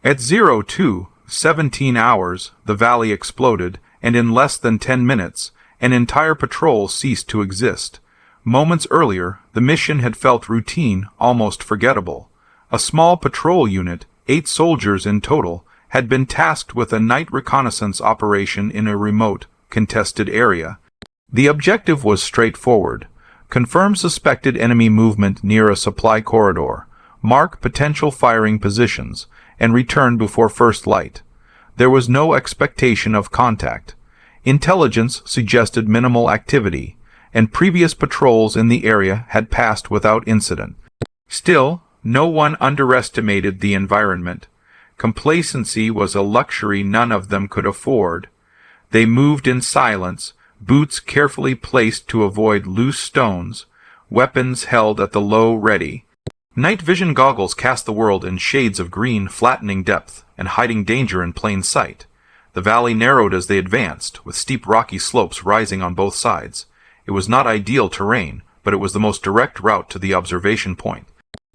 At 02:17 hours, the valley exploded, and in less than 10 minutes, an entire patrol ceased to exist. Moments earlier, the mission had felt routine, almost forgettable. A small patrol unit, 8 soldiers in total, had been tasked with a night reconnaissance operation in a remote, contested area. The objective was straightforward: confirm suspected enemy movement near a supply corridor, mark potential firing positions, and return before first light. There was no expectation of contact. Intelligence suggested minimal activity, and previous patrols in the area had passed without incident. Still, no one underestimated the environment. Complacency was a luxury none of them could afford. They moved in silence, boots carefully placed to avoid loose stones, weapons held at the low ready. Night vision goggles cast the world in shades of green, flattening depth and hiding danger in plain sight. The valley narrowed as they advanced, with steep rocky slopes rising on both sides. It was not ideal terrain, but it was the most direct route to the observation point.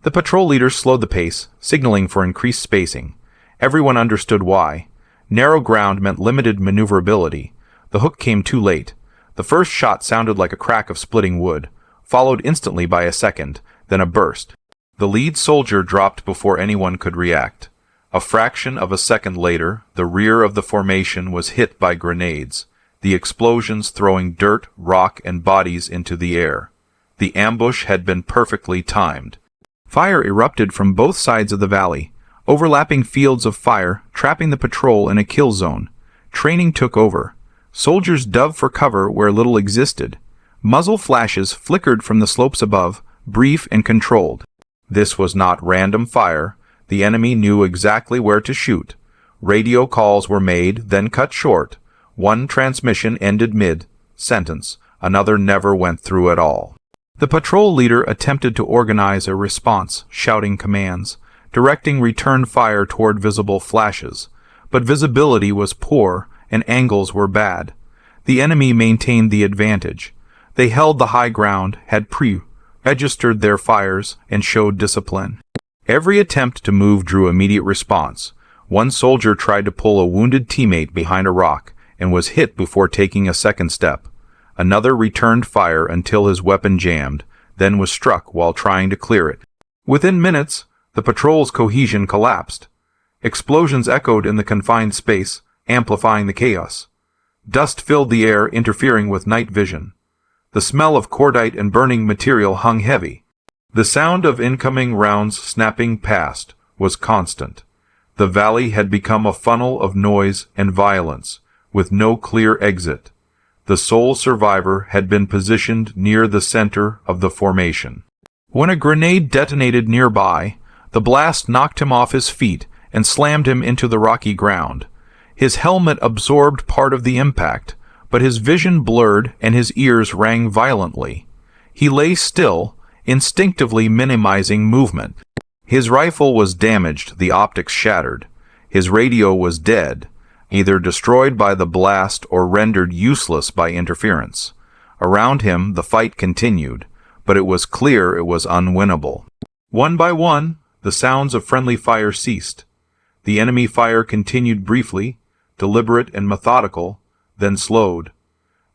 The patrol leaders slowed the pace, signaling for increased spacing. Everyone understood why. Narrow ground meant limited maneuverability. The hook came too late. The first shot sounded like a crack of splitting wood, followed instantly by a second, then a burst. The lead soldier dropped before anyone could react. A fraction of a second later, the rear of the formation was hit by grenades, the explosions throwing dirt, rock, and bodies into the air. The ambush had been perfectly timed. Fire erupted from both sides of the valley, overlapping fields of fire, trapping the patrol in a kill zone. Training took over. Soldiers dove for cover where little existed. Muzzle flashes flickered from the slopes above, brief and controlled. This was not random fire. The enemy knew exactly where to shoot. Radio calls were made, then cut short. One transmission ended mid-sentence. Another never went through at all. The patrol leader attempted to organize a response, shouting commands, directing return fire toward visible flashes. But visibility was poor, and angles were bad. The enemy maintained the advantage. They held the high ground, had registered their fires, and showed discipline. Every attempt to move drew immediate response. One soldier tried to pull a wounded teammate behind a rock, and was hit before taking a second step. Another returned fire until his weapon jammed, then was struck while trying to clear it. Within minutes, the patrol's cohesion collapsed. Explosions echoed in the confined space, amplifying the chaos. Dust filled the air, interfering with night vision. The smell of cordite and burning material hung heavy. The sound of incoming rounds snapping past was constant. The valley had become a funnel of noise and violence, with no clear exit. The sole survivor had been positioned near the center of the formation. When a grenade detonated nearby, the blast knocked him off his feet and slammed him into the rocky ground. His helmet absorbed part of the impact, but his vision blurred and his ears rang violently. He lay still, instinctively minimizing movement. His rifle was damaged, the optics shattered. His radio was dead, either destroyed by the blast or rendered useless by interference. Around him, the fight continued, but it was clear it was unwinnable. One by one, the sounds of friendly fire ceased. The enemy fire continued briefly, deliberate and methodical, then slowed.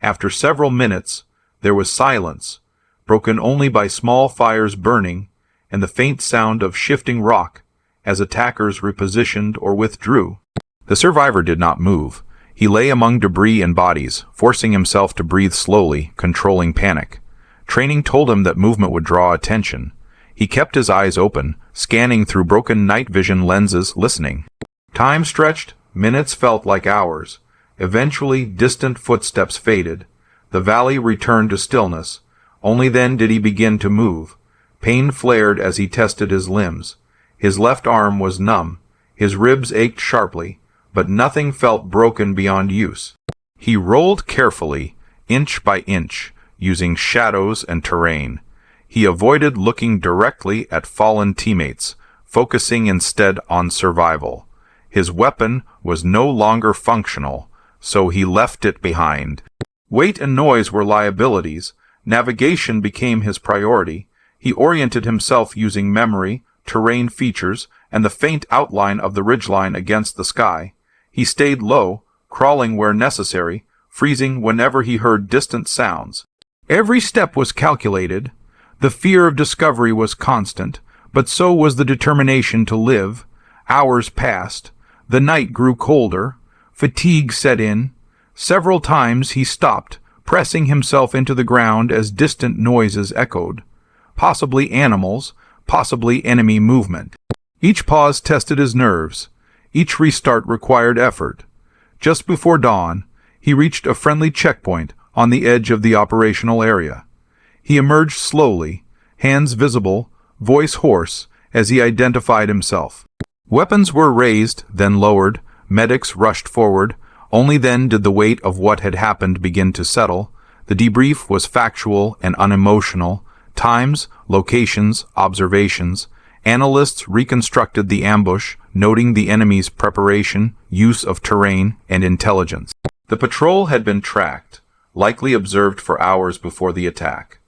After several minutes, there was silence, broken only by small fires burning and the faint sound of shifting rock as attackers repositioned or withdrew. The survivor did not move. He lay among debris and bodies, forcing himself to breathe slowly, controlling panic. Training told him that movement would draw attention. He kept his eyes open, scanning through broken night vision lenses, listening. Time stretched, minutes felt like hours. Eventually, distant footsteps faded. The valley returned to stillness. Only then did he begin to move. Pain flared as he tested his limbs. His left arm was numb. His ribs ached sharply, but nothing felt broken beyond use. He rolled carefully, inch by inch, using shadows and terrain. He avoided looking directly at fallen teammates, focusing instead on survival. His weapon was no longer functional, so he left it behind. Weight and noise were liabilities. Navigation became his priority. He oriented himself using memory, terrain features, and the faint outline of the ridgeline against the sky. He stayed low, crawling where necessary, freezing whenever he heard distant sounds. Every step was calculated. The fear of discovery was constant, but so was the determination to live. Hours passed. The night grew colder. Fatigue set in. Several times he stopped, pressing himself into the ground as distant noises echoed. Possibly animals, possibly enemy movement. Each pause tested his nerves. Each restart required effort. Just before dawn, he reached a friendly checkpoint on the edge of the operational area. He emerged slowly, hands visible, voice hoarse, as he identified himself. Weapons were raised, then lowered. Medics rushed forward. Only then did the weight of what had happened begin to settle. The debrief was factual and unemotional. Times, locations, observations. Analysts reconstructed the ambush, noting the enemy's preparation, use of terrain, and intelligence. The patrol had been tracked, likely observed for hours before the attack.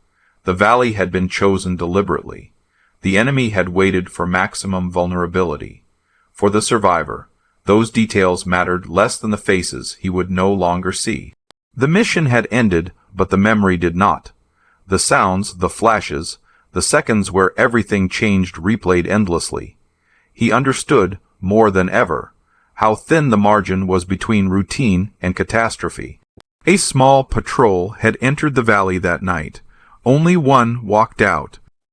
The valley had been chosen deliberately. The enemy had waited for maximum vulnerability. For the survivor, those details mattered less than the faces he would no longer see. The mission had ended, but the memory did not. The sounds, the flashes, the seconds where everything changed replayed endlessly. He understood, more than ever, how thin the margin was between routine and catastrophe. A small patrol had entered the valley that night. Only one walked out.